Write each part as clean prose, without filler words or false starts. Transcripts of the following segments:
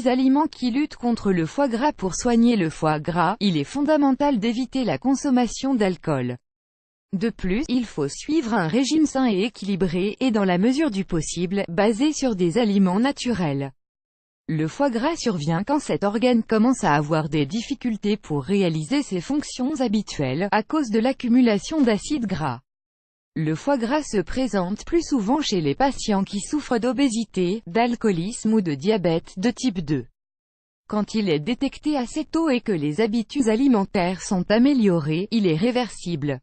aliments qui luttent contre le foie gras. Pour soigner le foie gras, il est fondamental d'éviter la consommation d'alcool. De plus, il faut suivre un régime sain et équilibré, et dans la mesure du possible, basé sur des aliments naturels. Le foie gras survient quand cet organe commence à avoir des difficultés pour réaliser ses fonctions habituelles, à cause de l'accumulation d'acides gras. Le foie gras se présente plus souvent chez les patients qui souffrent d'obésité, d'alcoolisme ou de diabète de type 2. Quand il est détecté assez tôt et que les habitudes alimentaires sont améliorées, il est réversible.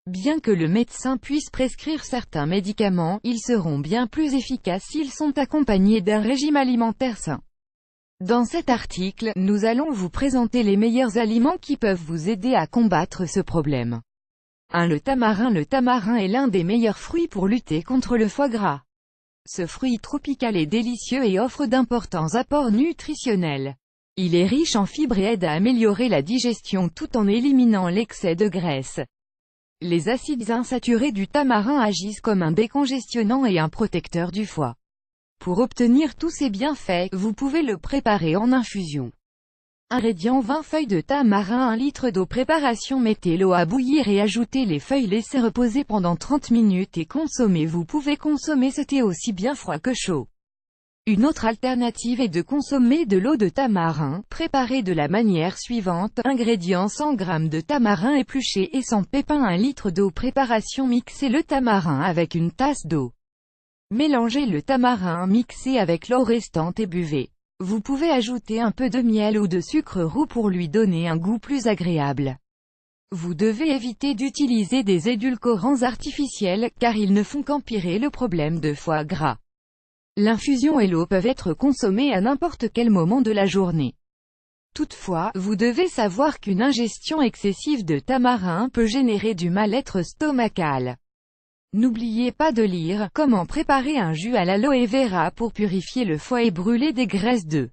Bien que le médecin puisse prescrire certains médicaments, ils seront bien plus efficaces s'ils sont accompagnés d'un régime alimentaire sain. Dans cet article, nous allons vous présenter les meilleurs aliments qui peuvent vous aider à combattre ce problème. 1. Le tamarin. Le tamarin est l'un des meilleurs fruits pour lutter contre le foie gras. Ce fruit tropical est délicieux et offre d'importants apports nutritionnels. Il est riche en fibres et aide à améliorer la digestion tout en éliminant l'excès de graisse. Les acides insaturés du tamarin agissent comme un décongestionnant et un protecteur du foie. Pour obtenir tous ces bienfaits, vous pouvez le préparer en infusion. Ingrédients: 20 feuilles de tamarin, 1 litre d'eau. Préparation: mettez l'eau à bouillir et ajoutez les feuilles, laissez reposer pendant 30 minutes et consommez. Vous pouvez consommer ce thé aussi bien froid que chaud. Une autre alternative est de consommer de l'eau de tamarin, préparée de la manière suivante. Ingrédients: 100 g de tamarin épluché et sans pépins, 1 litre d'eau. Préparation: mixez le tamarin avec une tasse d'eau. Mélangez le tamarin mixé avec l'eau restante et buvez. Vous pouvez ajouter un peu de miel ou de sucre roux pour lui donner un goût plus agréable. Vous devez éviter d'utiliser des édulcorants artificiels, car ils ne font qu'empirer le problème de foie gras. L'infusion et l'eau peuvent être consommées à n'importe quel moment de la journée. Toutefois, vous devez savoir qu'une ingestion excessive de tamarin peut générer du mal-être stomacal. N'oubliez pas de lire « Comment préparer un jus à l'aloe vera pour purifier le foie et brûler des graisses de ».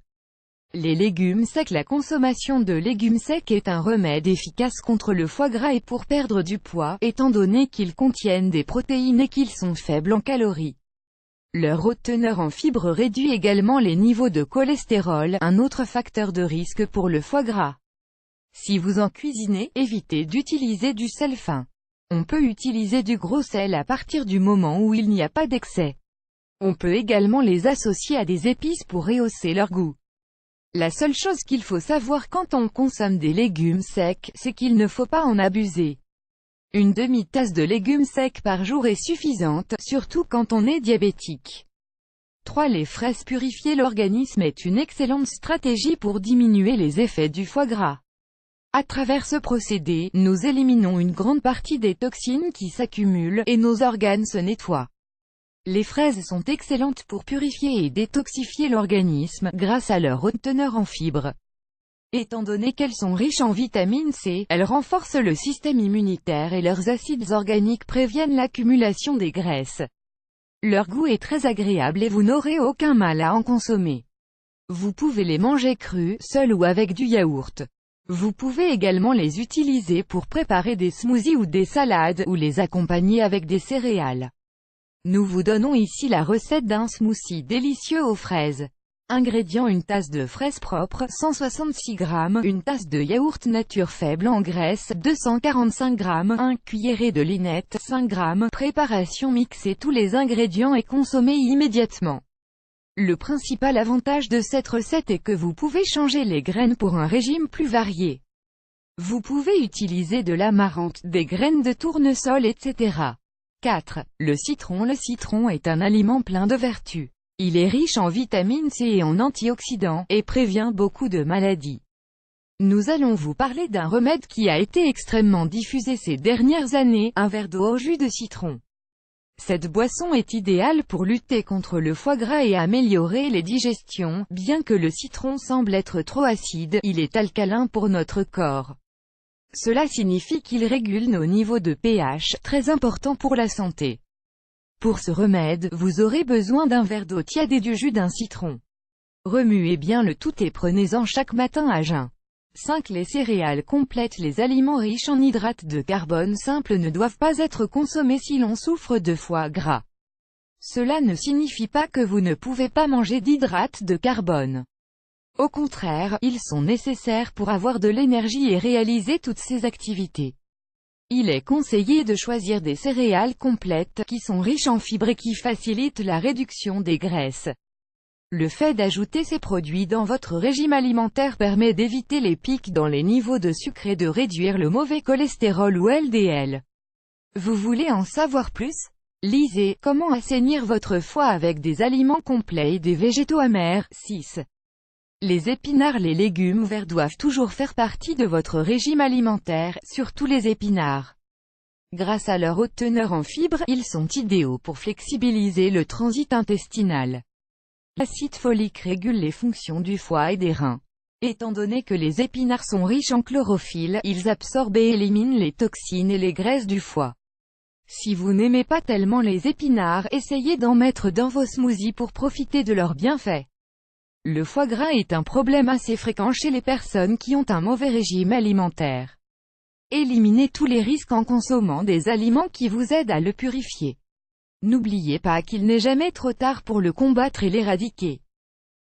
Les légumes secs. La consommation de légumes secs est un remède efficace contre le foie gras et pour perdre du poids, étant donné qu'ils contiennent des protéines et qu'ils sont faibles en calories. Leur haute teneur en fibres réduit également les niveaux de cholestérol, un autre facteur de risque pour le foie gras. Si vous en cuisinez, évitez d'utiliser du sel fin. On peut utiliser du gros sel à partir du moment où il n'y a pas d'excès. On peut également les associer à des épices pour rehausser leur goût. La seule chose qu'il faut savoir quand on consomme des légumes secs, c'est qu'il ne faut pas en abuser. Une demi-tasse de légumes secs par jour est suffisante, surtout quand on est diabétique. 3. Les fraises. Purifier l'organisme est une excellente stratégie pour diminuer les effets du foie gras. À travers ce procédé, nous éliminons une grande partie des toxines qui s'accumulent, et nos organes se nettoient. Les fraises sont excellentes pour purifier et détoxifier l'organisme, grâce à leur haute teneur en fibres. Étant donné qu'elles sont riches en vitamine C, elles renforcent le système immunitaire et leurs acides organiques préviennent l'accumulation des graisses. Leur goût est très agréable et vous n'aurez aucun mal à en consommer. Vous pouvez les manger crus, seuls ou avec du yaourt. Vous pouvez également les utiliser pour préparer des smoothies ou des salades, ou les accompagner avec des céréales. Nous vous donnons ici la recette d'un smoothie délicieux aux fraises. Ingrédients: une tasse de fraises propres, 166 g, une tasse de yaourt nature faible en graisse, 245 g, 1 cuillerée de linette, 5 g. Préparation: mixez tous les ingrédients et consommez immédiatement. Le principal avantage de cette recette est que vous pouvez changer les graines pour un régime plus varié. Vous pouvez utiliser de l'amarante, des graines de tournesol, etc. 4. Le citron. Le citron est un aliment plein de vertus. Il est riche en vitamine C et en antioxydants, et prévient beaucoup de maladies. Nous allons vous parler d'un remède qui a été extrêmement diffusé ces dernières années, un verre d'eau au jus de citron. Cette boisson est idéale pour lutter contre le foie gras et améliorer les digestions. Bien que le citron semble être trop acide, il est alcalin pour notre corps. Cela signifie qu'il régule nos niveaux de pH, très important pour la santé. Pour ce remède, vous aurez besoin d'un verre d'eau tiède et du jus d'un citron. Remuez bien le tout et prenez-en chaque matin à jeun. 5. Les céréales complètes. Les aliments riches en hydrates de carbone simples ne doivent pas être consommés si l'on souffre de foie gras. Cela ne signifie pas que vous ne pouvez pas manger d'hydrates de carbone. Au contraire, ils sont nécessaires pour avoir de l'énergie et réaliser toutes ces activités. Il est conseillé de choisir des céréales complètes, qui sont riches en fibres et qui facilitent la réduction des graisses. Le fait d'ajouter ces produits dans votre régime alimentaire permet d'éviter les pics dans les niveaux de sucre et de réduire le mauvais cholestérol ou LDL. Vous voulez en savoir plus? Lisez « Comment assainir votre foie avec des aliments complets et des végétaux amers » 6. Les épinards. Les légumes verts doivent toujours faire partie de votre régime alimentaire, surtout les épinards. Grâce à leur haute teneur en fibres, ils sont idéaux pour flexibiliser le transit intestinal. L'acide folique régule les fonctions du foie et des reins. Étant donné que les épinards sont riches en chlorophylle, ils absorbent et éliminent les toxines et les graisses du foie. Si vous n'aimez pas tellement les épinards, essayez d'en mettre dans vos smoothies pour profiter de leurs bienfaits. Le foie gras est un problème assez fréquent chez les personnes qui ont un mauvais régime alimentaire. Éliminez tous les risques en consommant des aliments qui vous aident à le purifier. N'oubliez pas qu'il n'est jamais trop tard pour le combattre et l'éradiquer.